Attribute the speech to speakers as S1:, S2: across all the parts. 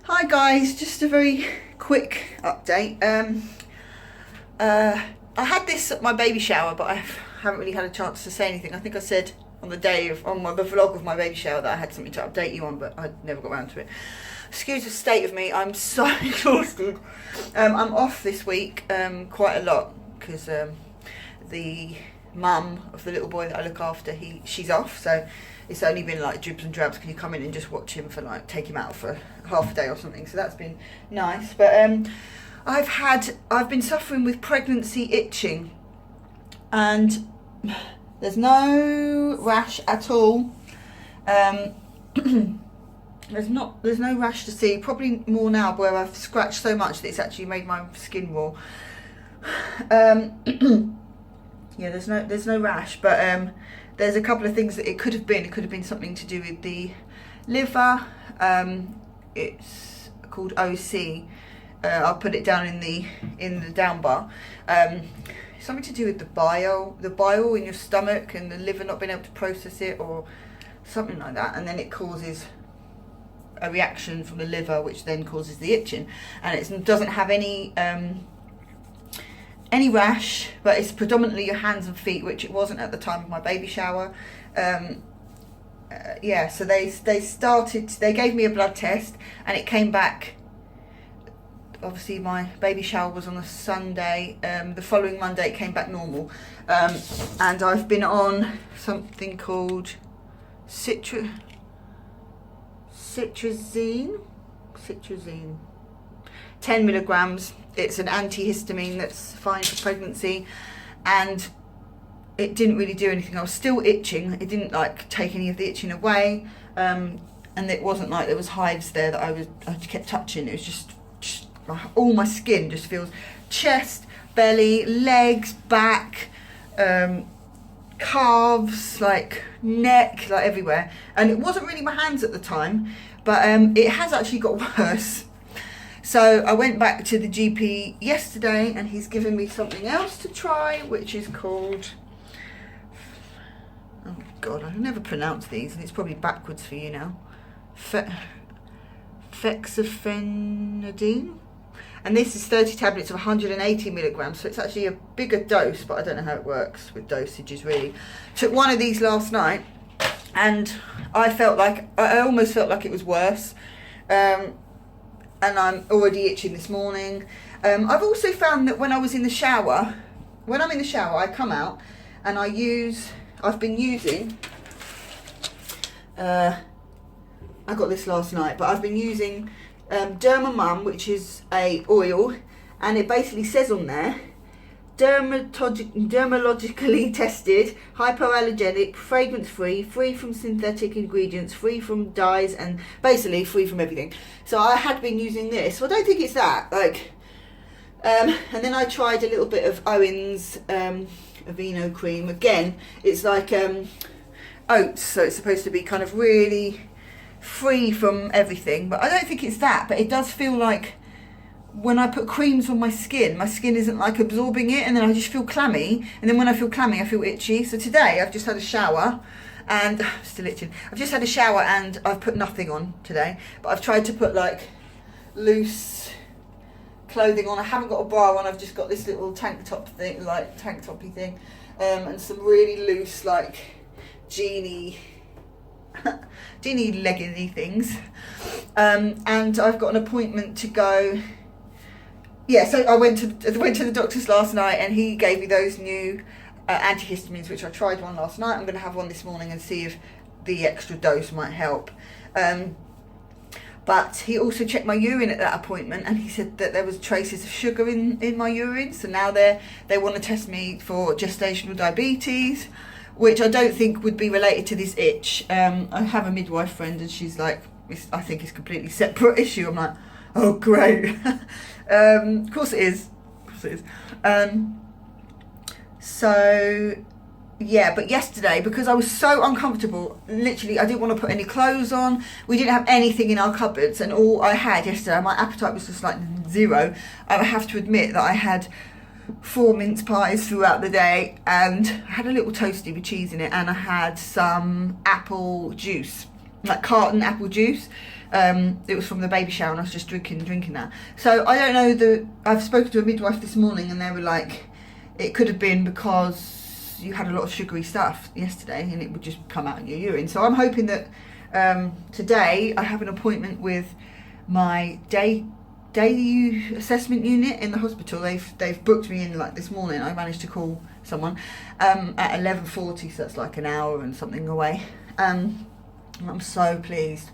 S1: Hi guys, just a very quick update. I had this at my baby shower, but I haven't really had a chance to say anything. I think I said on the vlog of my baby shower that I had something to update you on, but I never got around to it. Excuse the state of me, I'm so exhausted. I'm off this week quite a lot because the mum of the little boy that I look after, she's off, so it's only been like dribs and drabs. Can you come in and just watch him for like, take him out for half a day or something? So that's been nice. But I've been suffering with pregnancy itching, and there's no rash at all. There's no rash to see. Probably more now where I've scratched so much that it's actually made my skin raw. Yeah, there's no rash, but there's a couple of things that it could have been. It could have been something to do with the liver. It's called OC. I'll put it down in the down bar. Something to do with the bile in your stomach and the liver not being able to process it or something like that, and then it causes a reaction from the liver, which then causes the itching, and it doesn't have any rash, but it's predominantly your hands and feet, which it wasn't at the time of my baby shower. Yeah, so they gave me a blood test and it came back. Obviously my baby shower was on a Sunday. The following Monday it came back normal, and I've been on something called citrazine, 10 milligrams. It's an antihistamine that's fine for pregnancy, and it didn't really do anything. I was still itching. It didn't like take any of the itching away, and it wasn't like there was hives there that I kept touching. It was just all my skin just feels, chest, belly, legs, back, calves, like neck, like everywhere. And it wasn't really my hands at the time, but it has actually got worse. So I went back to the GP yesterday and he's given me something else to try, which is called, oh God, I can never pronounce these, and it's probably backwards for you now. Fexofenadine. And this is 30 tablets of 180 milligrams, so it's actually a bigger dose, but I don't know how it works with dosages really. Took one of these last night, and I almost felt like it was worse. And I'm already itching this morning. I've also found that when I'm in the shower, I come out and I've been using, I got this last night, but I've been using Dermamum, which is a oil, and it basically says on there, dermatologically tested, hypoallergenic, fragrance-free, free from synthetic ingredients, free from dyes, and basically free from everything. So I had been using this. Well, I don't think it's that. And then I tried a little bit of Owen's Aveeno cream. Again, it's like oats, so it's supposed to be kind of really free from everything. But I don't think it's that. But it does feel like when I put creams on my skin isn't like absorbing it, and then I just feel clammy, and then when I feel clammy I feel itchy. So today I've just had a shower and I'm still itching. I've just had a shower and I've put nothing on today, but I've tried to put like loose clothing on. I haven't got a bra on, I've just got this little tank top thing, like tank toppy thing, and some really loose like jeany leggingy things, and I've got an appointment to go. Yeah, so I went to the doctor's last night and he gave me those new antihistamines, which I tried one last night. I'm going to have one this morning and see if the extra dose might help. But he also checked my urine at that appointment, and he said that there was traces of sugar in my urine. So now they want to test me for gestational diabetes, which I don't think would be related to this itch. I have a midwife friend and she's like, I think it's a completely separate issue. I'm like, oh great. Of course it is. So yeah, but yesterday, because I was so uncomfortable, literally I didn't want to put any clothes on. We didn't have anything in our cupboards, and all I had yesterday, my appetite was just like zero. I have to admit that I had 4 mince pies throughout the day, and I had a little toasty with cheese in it, and I had some apple juice. like carton apple juice. It was from the baby shower and I was just drinking that. So I don't know, I've spoken to a midwife this morning and they were like, it could have been because you had a lot of sugary stuff yesterday and it would just come out in your urine. So I'm hoping that today I have an appointment with my day assessment unit in the hospital. They've booked me in like this morning. I managed to call someone at 11:40, so that's like an hour and something away. I'm so pleased.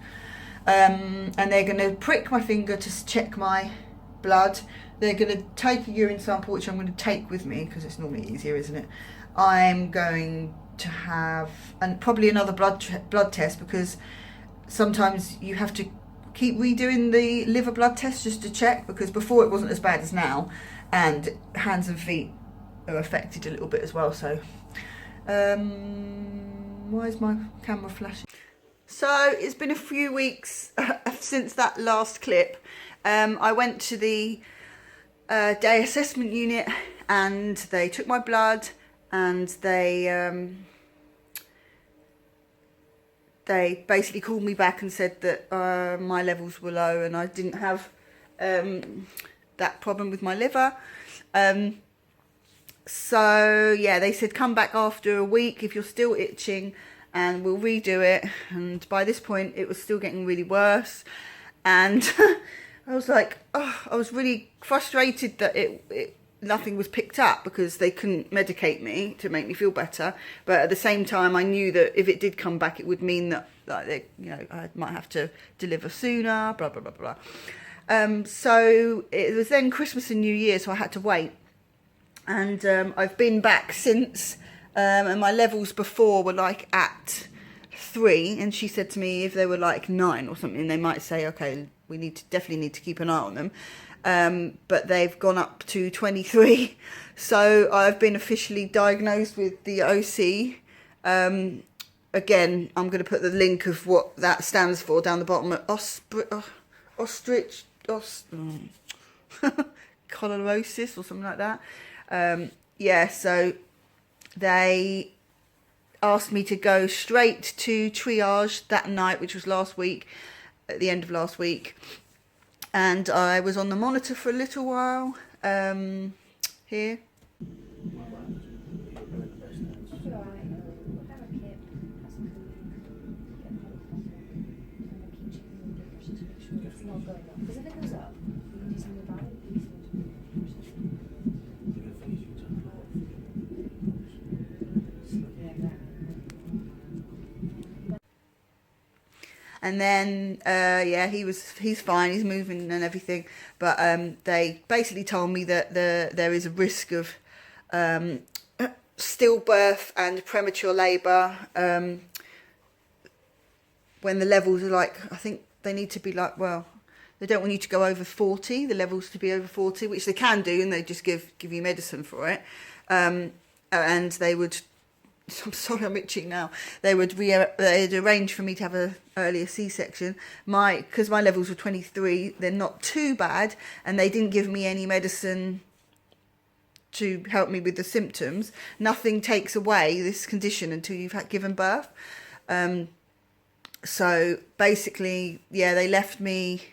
S1: And they're going to prick my finger to check my blood. They're going to take a urine sample, which I'm going to take with me because it's normally easier, isn't it? I'm going to have probably another blood test, because sometimes you have to keep redoing the liver blood test just to check, because before it wasn't as bad as now, and hands and feet are affected a little bit as well. So why is my camera flashing? So it's been a few weeks since that last clip. I went to the day assessment unit and they took my blood, and they basically called me back and said that my levels were low and I didn't have that problem with my liver. So yeah, they said come back after a week if you're still itching and we'll redo it. And by this point it was still getting really worse, and I was like, oh, I was really frustrated that nothing was picked up because they couldn't medicate me to make me feel better. But at the same time, I knew that if it did come back, it would mean that I might have to deliver sooner, blah, blah, blah, blah. So it was then Christmas and New Year, so I had to wait. And I've been back since, and my levels before were like at 3. And she said to me if they were like 9 or something, they might say, okay, we definitely need to keep an eye on them. But they've gone up to 23. So I've been officially diagnosed with the OC. Again, I'm going to put the link of what that stands for down the bottom. Ostrich, Cholestasis or something like that. Yeah, so they asked me to go straight to triage that night, which was last week, at the end of last week. And I was on the monitor for a little while, here. And then, yeah, he's fine, he's moving and everything. But they basically told me that there is a risk of stillbirth and premature labour when the levels are like, I think they need to be like, well, they don't want you to go over 40, the levels to be over 40, which they can do, and they just give you medicine for it. And they would, I'm sorry, I'm itching now. They'd arrange for me to have an earlier C-section. Because my levels were 23, they're not too bad, and they didn't give me any medicine to help me with the symptoms. Nothing takes away this condition until you've given birth. So basically, yeah, they left me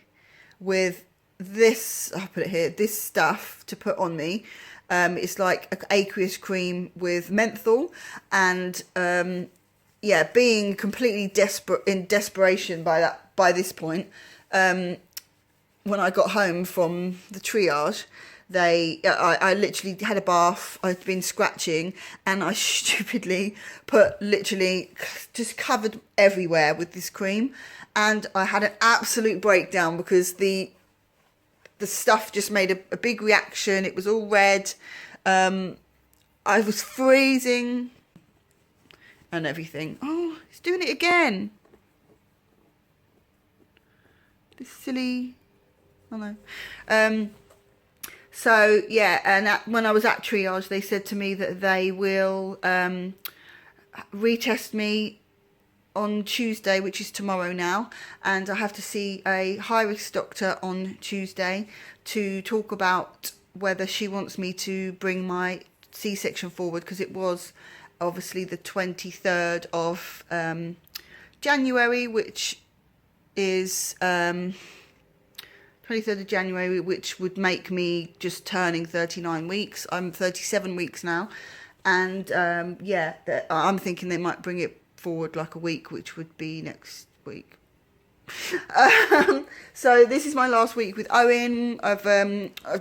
S1: with this, I'll put it here, this stuff to put on me. It's like an aqueous cream with menthol, and yeah, being completely in desperation by this point, when I got home from the triage, I literally had a bath. I'd been scratching, and I stupidly put literally just covered everywhere with this cream, and I had an absolute breakdown because the stuff just made a big reaction. It was all red. I was freezing and everything. Oh, he's doing it again. This silly, oh no. So yeah, and when I was at triage, they said to me that they will retest me on Tuesday, which is tomorrow now, and I have to see a high-risk doctor on Tuesday to talk about whether she wants me to bring my C-section forward, because it was obviously the 23rd of January, which is 23rd of January, which would make me just turning 39 weeks. I'm 37 weeks now. And yeah, I'm thinking they might bring it forward like a week, which would be next week. So this is my last week with Owen. I've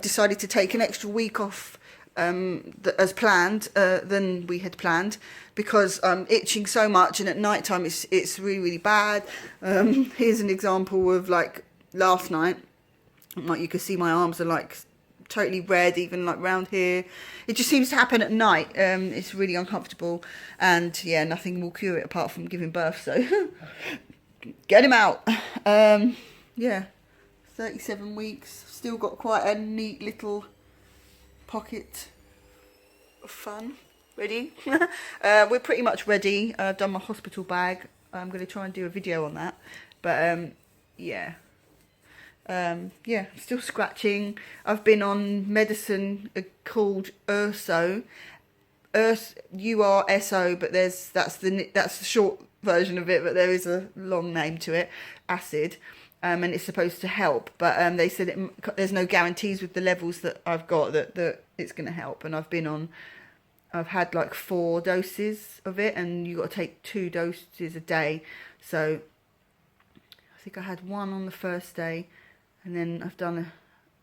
S1: decided to take an extra week off as planned than we had planned, because I'm itching so much, and at night time it's really, really bad. Here's an example of like last night. Like you can see my arms are like totally red, even like round here. It just seems to happen at night. It's really uncomfortable, and yeah, nothing will cure it apart from giving birth. So get him out. Yeah, 37 weeks. Still got quite a neat little pocket of fun. Ready? We're pretty much ready. I've done my hospital bag. I'm going to try and do a video on that. But yeah. Yeah, still scratching. I've been on medicine called Urso, URSO, but that's the short version of it, but there is a long name to it, acid, and it's supposed to help, but they said there's no guarantees with the levels that I've got that it's going to help, and I've had like 4 doses of it, and you got to take 2 doses a day. So I think I had 1 on the first day, and then I've done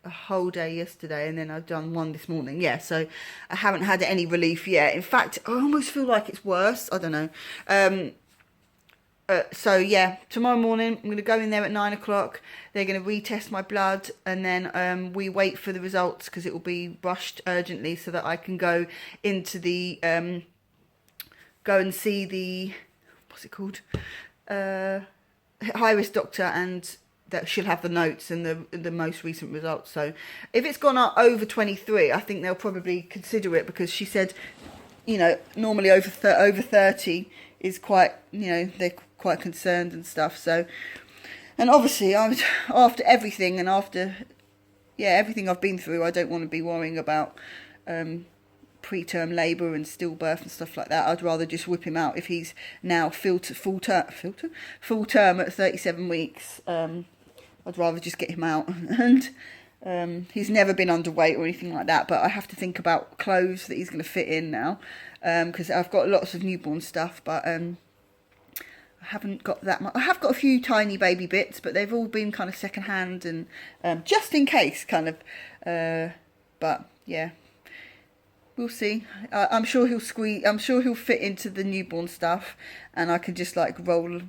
S1: a whole day yesterday, and then I've done 1 this morning. Yeah, so I haven't had any relief yet. In fact, I almost feel like it's worse. I don't know. So yeah, tomorrow morning I'm going to go in there at 9 o'clock. They're going to retest my blood, and then we wait for the results, because it will be rushed urgently so that I can go into the go and see the, what's it called, high risk doctor, and that she'll have the notes and the most recent results. So if it's gone up over 23, I think they'll probably consider it, because she said, you know, normally over 30 is quite, you know, they're quite concerned and stuff. So, and obviously after everything, and after everything I've been through, I don't want to be worrying about preterm labour and stillbirth and stuff like that. I'd rather just whip him out if he's now full term at 37 weeks. I'd rather just get him out. And he's never been underweight or anything like that, but I have to think about clothes that he's going to fit in now, because I've got lots of newborn stuff, but I haven't got that much. I have got a few tiny baby bits, but they've all been kind of second hand and just in case kind of, but yeah, we'll see. I'm sure he'll fit into the newborn stuff, and I can just like roll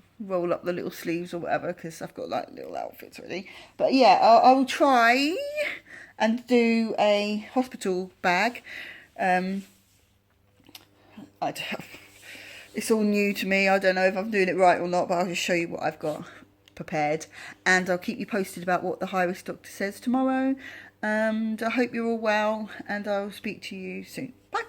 S1: up the little sleeves or whatever, because I've got like little outfits ready. But yeah, I will try and do a hospital bag. It's all new to me. I don't know if I'm doing it right or not, but I'll just show you what I've got prepared, and I'll keep you posted about what the high risk doctor says tomorrow. And I hope you're all well, and I'll speak to you soon. Bye.